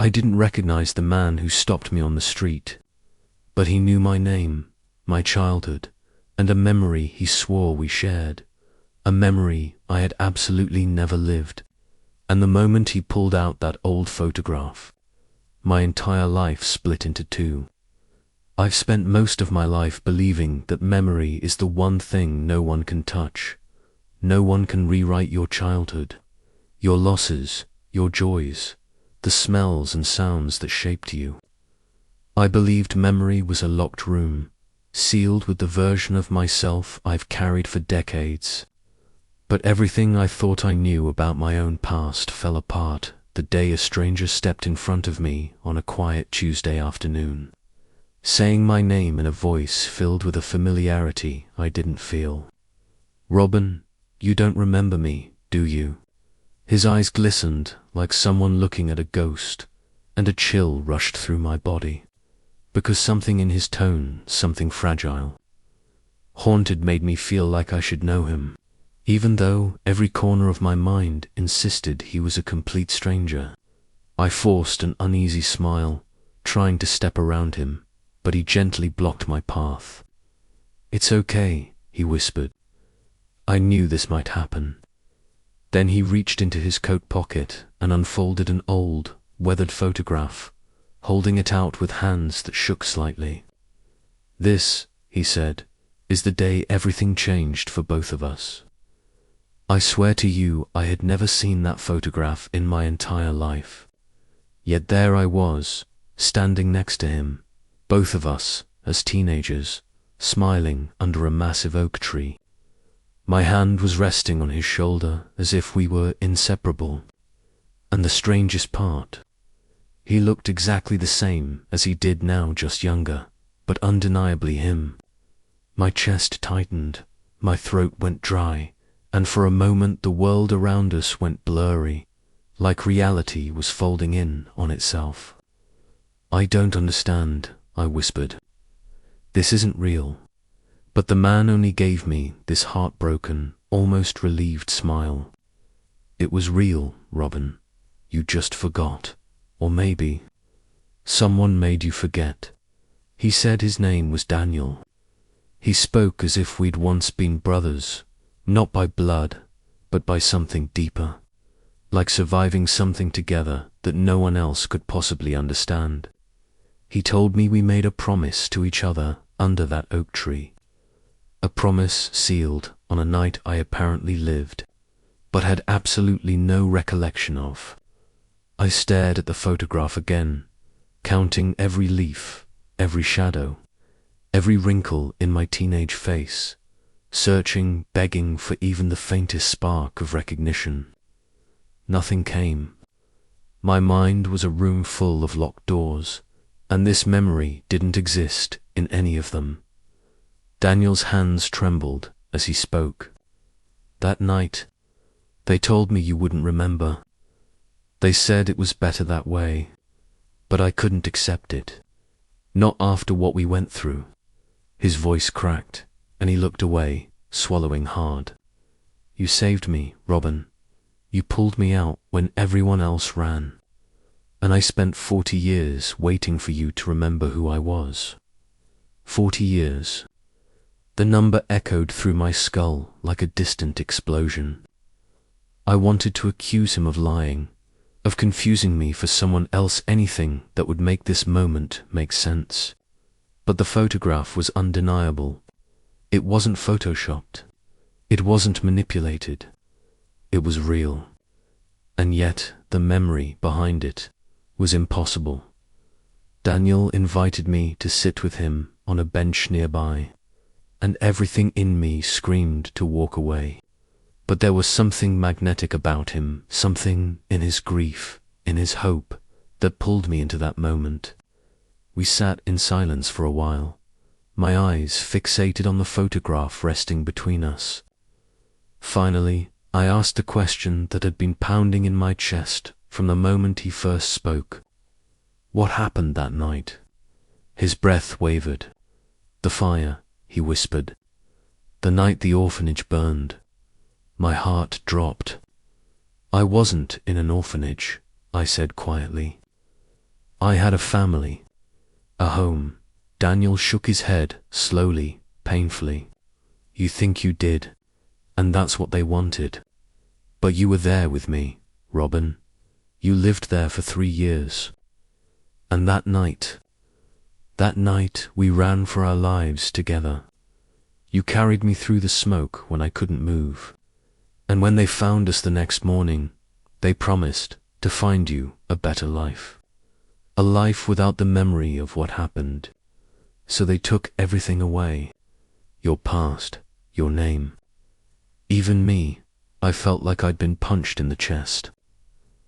I didn't recognize the man who stopped me on the street, but he knew my name, my childhood, and a memory he swore we shared, a memory I had absolutely never lived. And the moment he pulled out that old photograph, my entire life split into two. I've spent most of my life believing that memory is the one thing no one can touch. No one can rewrite your childhood, your losses, your joys, the smells and sounds that shaped you. I believed memory was a locked room, sealed with the version of myself I've carried for decades. But everything I thought I knew about my own past fell apart the day a stranger stepped in front of me on a quiet Tuesday afternoon, saying my name in a voice filled with a familiarity I didn't feel. "Robin, you don't remember me, do you?" His eyes glistened like someone looking at a ghost, and a chill rushed through my body, because something in his tone, something fragile, haunted, made me feel like I should know him, even though every corner of my mind insisted he was a complete stranger. I forced an uneasy smile, trying to step around him, but he gently blocked my path. "It's okay," he whispered. I knew this might happen. Then he reached into his coat pocket and unfolded an old, weathered photograph, holding it out with hands that shook slightly. "This," he said, "is the day everything changed for both of us." I swear to you I had never seen that photograph in my entire life. Yet there I was, standing next to him, both of us as teenagers, smiling under a massive oak tree. My hand was resting on his shoulder as if we were inseparable. And the strangest part, he looked exactly the same as he did now, just younger, but undeniably him. My chest tightened, my throat went dry, and for a moment the world around us went blurry, like reality was folding in on itself. "I don't understand," I whispered. "This isn't real." But the man only gave me this heartbroken, almost relieved smile. "It was real, Robin. You just forgot. Or maybe someone made you forget." He said his name was Daniel. He spoke as if we'd once been brothers, not by blood, but by something deeper, like surviving something together that no one else could possibly understand. He told me we made a promise to each other under that oak tree. A promise sealed on a night I apparently lived, but had absolutely no recollection of. I stared at the photograph again, counting every leaf, every shadow, every wrinkle in my teenage face, searching, begging for even the faintest spark of recognition. Nothing came. My mind was a room full of locked doors, and this memory didn't exist in any of them. Daniel's hands trembled as he spoke. "That night, they told me you wouldn't remember. They said it was better that way, but I couldn't accept it. Not after what we went through." His voice cracked, and he looked away, swallowing hard. "You saved me, Robin. You pulled me out when everyone else ran. And I spent 40 years waiting for you to remember who I was. 40 years. The number echoed through my skull like a distant explosion. I wanted to accuse him of lying, of confusing me for someone else, anything that would make this moment make sense. But the photograph was undeniable. It wasn't photoshopped. It wasn't manipulated. It was real. And yet the memory behind it was impossible. Daniel invited me to sit with him on a bench nearby, and everything in me screamed to walk away. But there was something magnetic about him, something in his grief, in his hope, that pulled me into that moment. We sat in silence for a while, my eyes fixated on the photograph resting between us. Finally, I asked the question that had been pounding in my chest from the moment he first spoke. "What happened that night?" His breath wavered. "The fire," he whispered. "The night the orphanage burned." My heart dropped. "I wasn't in an orphanage," I said quietly. I had a family, a home. Daniel shook his head, slowly, painfully. You think you did, and that's what they wanted. But you were there with me, Robin. You lived there for 3 years. And that night we ran for our lives together. You carried me through the smoke when I couldn't move. And when they found us the next morning, they promised to find you a better life. A life without the memory of what happened. So they took everything away. Your past, your name. Even me, I felt like I'd been punched in the chest.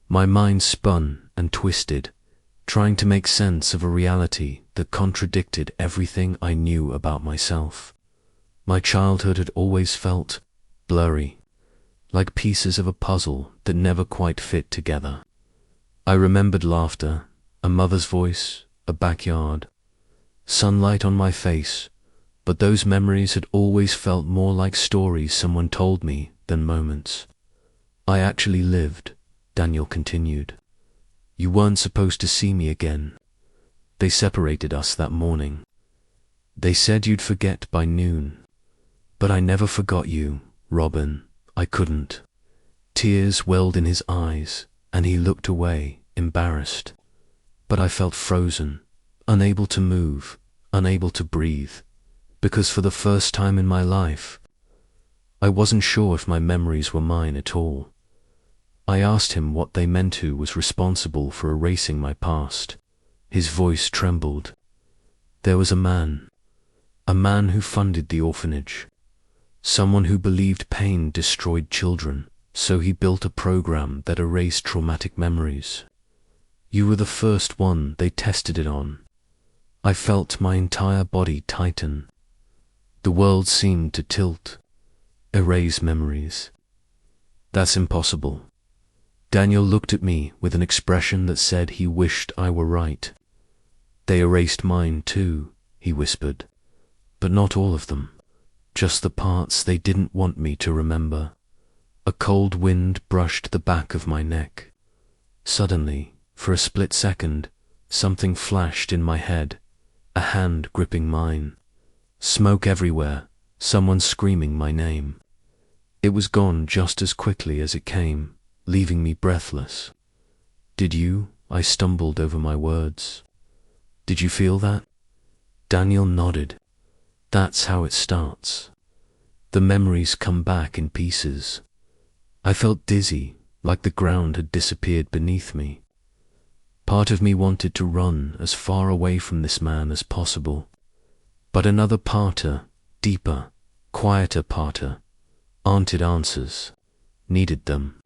My mind spun and twisted, trying to make sense of a reality that contradicted everything I knew about myself. My childhood had always felt blurry, like pieces of a puzzle that never quite fit together. I remembered laughter, a mother's voice, a backyard, sunlight on my face, but those memories had always felt more like stories someone told me than moments. I actually lived, Daniel continued. You weren't supposed to see me again. They separated us that morning. They said you'd forget by noon. But I never forgot you, Robin. I couldn't. Tears welled in his eyes, and he looked away, embarrassed. But I felt frozen, unable to move, unable to breathe, because for the first time in my life, I wasn't sure if my memories were mine at all. I asked him what they meant, who was responsible for erasing my past. His voice trembled. There was a man who funded the orphanage, someone who believed pain destroyed children, so he built a program that erased traumatic memories. You were the first one they tested it on. I felt my entire body tighten. The world seemed to tilt. Erase memories. That's impossible. Daniel looked at me with an expression that said he wished I were right. They erased mine too, he whispered, but not all of them, just the parts they didn't want me to remember. A cold wind brushed the back of my neck. Suddenly, for a split second, something flashed in my head, a hand gripping mine. Smoke everywhere, someone screaming my name. It was gone just as quickly as it came, leaving me breathless. Did you? I stumbled over my words. Did you feel that? Daniel nodded. That's how it starts. The memories come back in pieces. I felt dizzy, like the ground had disappeared beneath me. Part of me wanted to run as far away from this man as possible. But another parter, deeper, quieter parter, wanted answers, needed them.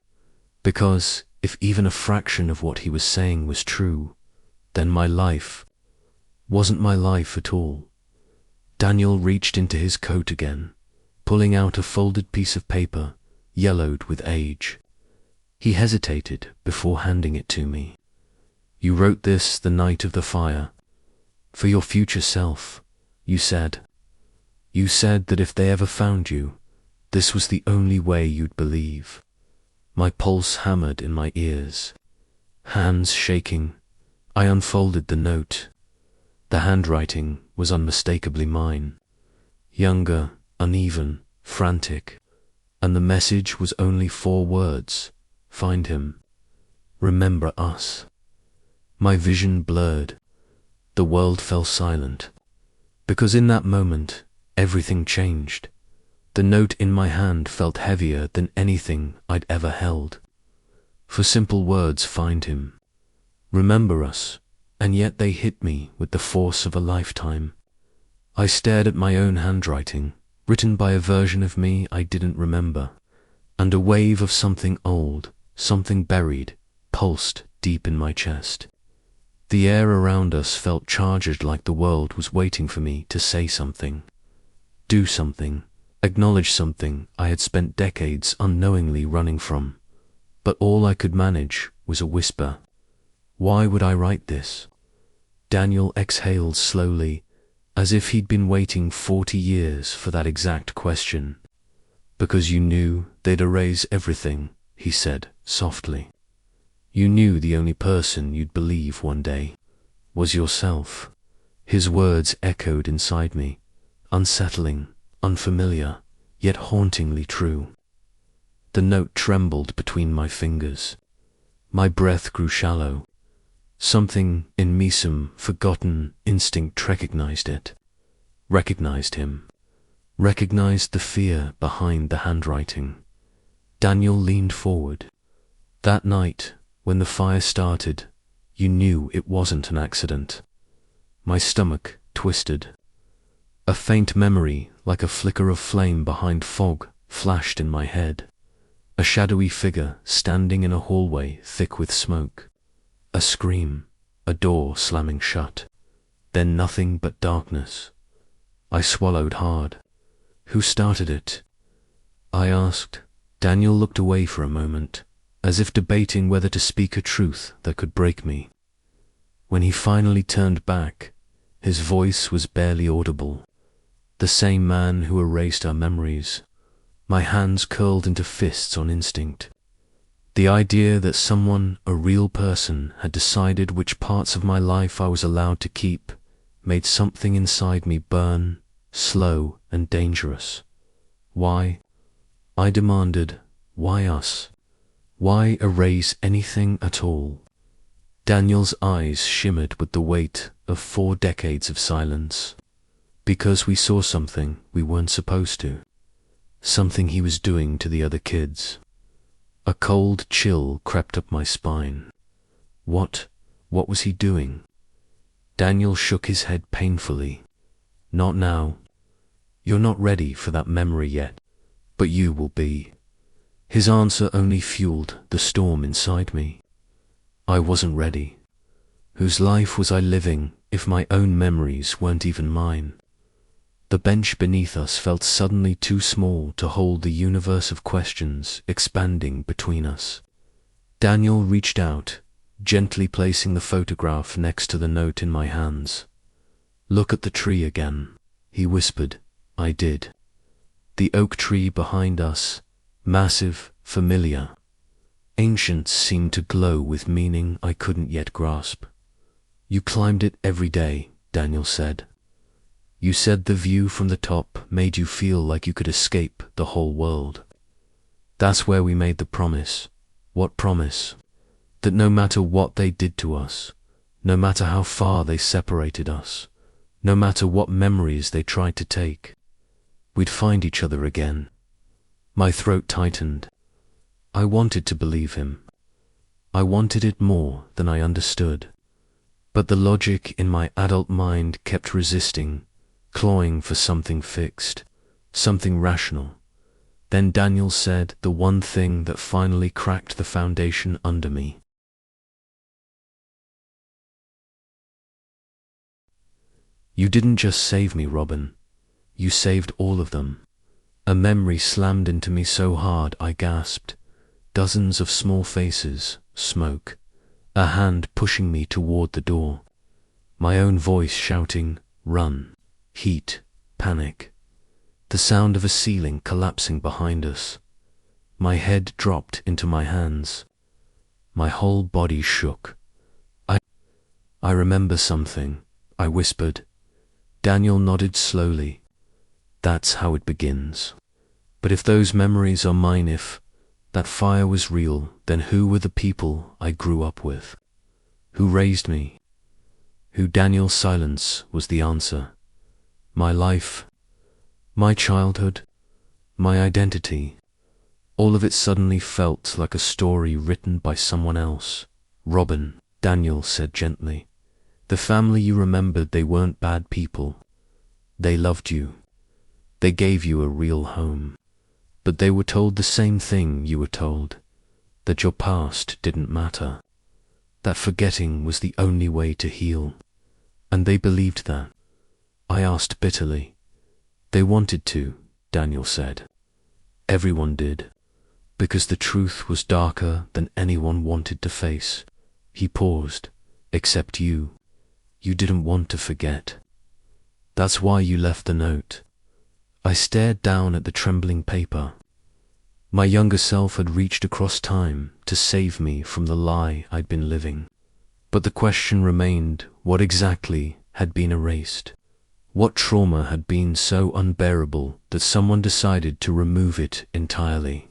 Because if even a fraction of what he was saying was true, then my life wasn't my life at all. Daniel reached into his coat again, pulling out a folded piece of paper, yellowed with age. He hesitated before handing it to me. You wrote this the night of the fire. For your future self, you said. You said that if they ever found you, this was the only way you'd believe. My pulse hammered in my ears. Hands shaking, I unfolded the note. The handwriting was unmistakably mine. Younger, uneven, frantic. And the message was only 4 words. Find him. Remember us. My vision blurred. The world fell silent. Because in that moment, everything changed. The note in my hand felt heavier than anything I'd ever held. For simple words, find him. Remember us, and yet they hit me with the force of a lifetime. I stared at my own handwriting, written by a version of me I didn't remember, and a wave of something old, something buried, pulsed deep in my chest. The air around us felt charged, like the world was waiting for me to say something, do something, acknowledge something I had spent decades unknowingly running from. But all I could manage was a whisper. Why would I write this? Daniel exhaled slowly, as if he'd been waiting 40 years for that exact question. Because you knew they'd erase everything, he said softly. You knew the only person you'd believe one day. was yourself. His words echoed inside me, unsettling, unfamiliar, yet hauntingly true. The note trembled between my fingers. My breath grew shallow. Something in me, some forgotten instinct, recognized it. Recognized him. Recognized the fear behind the handwriting. Daniel leaned forward. That night, when the fire started, you knew it wasn't an accident. My stomach twisted. A faint memory, like a flicker of flame behind fog, flashed in my head. A shadowy figure standing in a hallway thick with smoke. A scream, a door slamming shut. Then nothing but darkness. I swallowed hard. Who started it? I asked. Daniel looked away for a moment, as if debating whether to speak a truth that could break me. When he finally turned back, his voice was barely audible. The same man who erased our memories. My hands curled into fists on instinct. The idea that someone, a real person, had decided which parts of my life I was allowed to keep made something inside me burn, slow and dangerous. Why? I demanded. Why us? Why erase anything at all? Daniel's eyes shimmered with the weight of 4 decades of silence. Because we saw something we weren't supposed to. Something he was doing to the other kids. A cold chill crept up my spine. What was he doing? Daniel shook his head painfully. Not now. You're not ready for that memory yet, but you will be. His answer only fueled the storm inside me. I wasn't ready. Whose life was I living if my own memories weren't even mine? The bench beneath us felt suddenly too small to hold the universe of questions expanding between us. Daniel reached out, gently placing the photograph next to the note in my hands. Look at the tree again, he whispered. I did. The oak tree behind us, massive, familiar. Ancient, seemed to glow with meaning I couldn't yet grasp. You climbed it every day, Daniel said. You said the view from the top made you feel like you could escape the whole world. That's where we made the promise. What promise? That no matter what they did to us, no matter how far they separated us, no matter what memories they tried to take, we'd find each other again. My throat tightened. I wanted to believe him. I wanted it more than I understood. But the logic in my adult mind kept resisting, clawing for something fixed, something rational. Then Daniel said the one thing that finally cracked the foundation under me. You didn't just save me, Robin. You saved all of them. A memory slammed into me so hard I gasped. Dozens of small faces, smoke, a hand pushing me toward the door. My own voice shouting, run. Heat, panic, the sound of a ceiling collapsing behind us. My head dropped into my hands. My whole body shook. I remember something, I whispered. Daniel nodded slowly. That's how it begins. But if those memories are mine, if that fire was real, then who were the people I grew up with? Who raised me? Who? Daniel's silence was the answer. My life, my childhood, my identity, all of it suddenly felt like a story written by someone else. Robin, Daniel said gently, the family you remembered, they weren't bad people. They loved you. They gave you a real home. But they were told the same thing you were told, that your past didn't matter, that forgetting was the only way to heal. And they believed that. I asked bitterly. They wanted to, Daniel said. Everyone did, because the truth was darker than anyone wanted to face. He paused. Except you. You didn't want to forget. That's why you left the note. I stared down at the trembling paper. My younger self had reached across time to save me from the lie I'd been living. But the question remained, What exactly had been erased? What trauma had been so unbearable that someone decided to remove it entirely?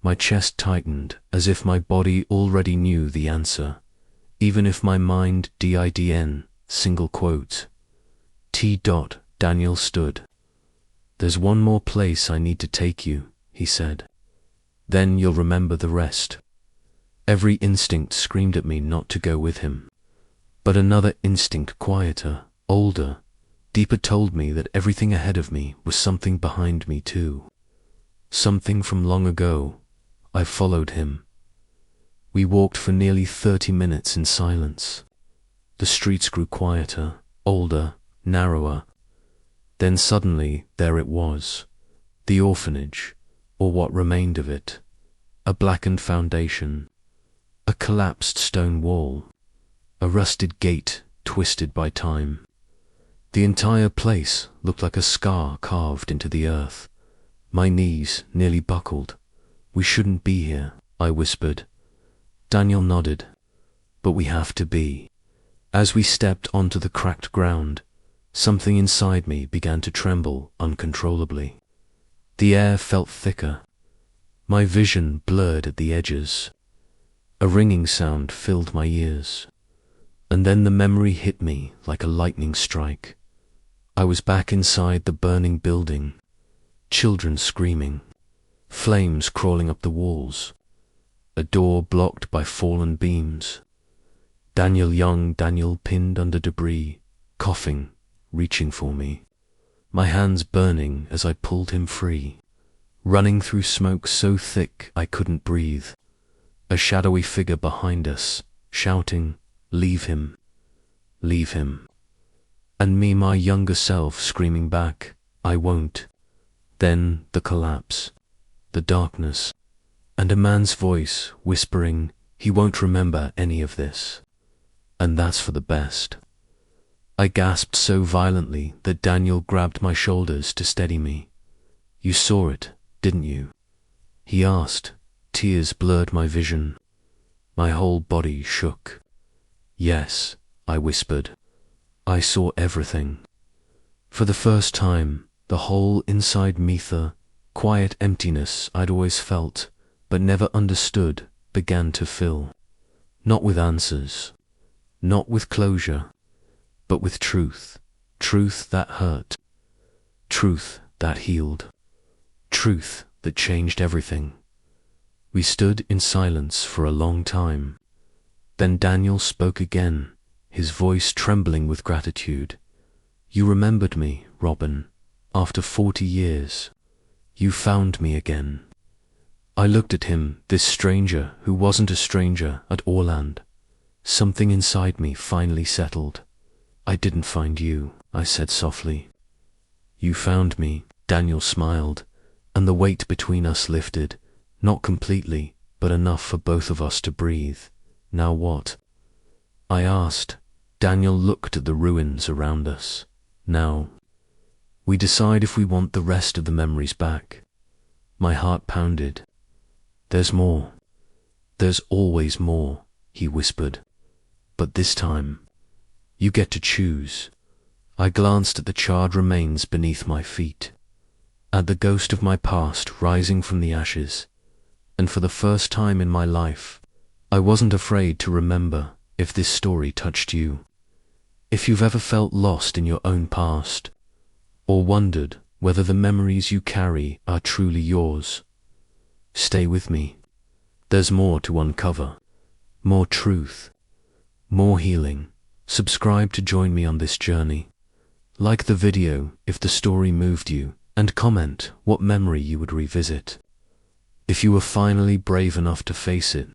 My chest tightened as if my body already knew the answer, even if my mind didn't. Single quote. T. Daniel stood. "There's one more place I need to take you," he said. "Then you'll remember the rest." Every instinct screamed at me not to go with him. But another instinct, quieter, older, deeper, told me that everything ahead of me was something behind me too. Something from long ago. I followed him. We walked for nearly 30 minutes in silence. The streets grew quieter, older, narrower. Then suddenly there it was, the orphanage, or what remained of it. A blackened foundation, a collapsed stone wall, a rusted gate twisted by time. The entire place looked like a scar carved into the earth. My knees nearly buckled. "We shouldn't be here," I whispered. Daniel nodded. "But we have to be." As we stepped onto the cracked ground, something inside me began to tremble uncontrollably. The air felt thicker. My vision blurred at the edges. A ringing sound filled my ears. And then the memory hit me like a lightning strike. I was back inside the burning building. Children screaming. Flames crawling up the walls. A door blocked by fallen beams. Young Daniel pinned under debris, coughing, reaching for me. My hands burning as I pulled him free, running through smoke so thick I couldn't breathe. A shadowy figure behind us, shouting, "Leave him, leave him." And me, my younger self, screaming back, "I won't." Then the collapse, the darkness, and a man's voice whispering, "He won't remember any of this. And that's for the best." I gasped so violently that Daniel grabbed my shoulders to steady me. "You saw it, didn't you?" he asked. Tears blurred my vision. My whole body shook. "Yes," I whispered. "I saw everything." For the first time, the whole inside me, the quiet emptiness I'd always felt but never understood, began to fill. Not with answers, not with closure, but with truth. Truth that hurt. Truth that healed. Truth that changed everything. We stood in silence for a long time. Then Daniel spoke again, his voice trembling with gratitude. "You remembered me, Robin, after 40 years. You found me again." I looked at him, this stranger who wasn't a stranger at Orland. Something inside me finally settled. "I didn't find you," I said softly. "You found me," Daniel smiled, and the weight between us lifted, not completely, but enough for both of us to breathe. "Now what?" I asked. Daniel looked at the ruins around us. "Now, we decide if we want the rest of the memories back." My heart pounded. "There's more. There's always more," he whispered. "But this time, you get to choose." I glanced at the charred remains beneath my feet, at the ghost of my past rising from the ashes, and for the first time in my life, I wasn't afraid to remember if this story touched you. If you've ever felt lost in your own past, or wondered whether the memories you carry are truly yours, stay with me. There's more to uncover, more truth, more healing. Subscribe to join me on this journey. Like the video if the story moved you, and comment what memory you would revisit. If you were finally brave enough to face it,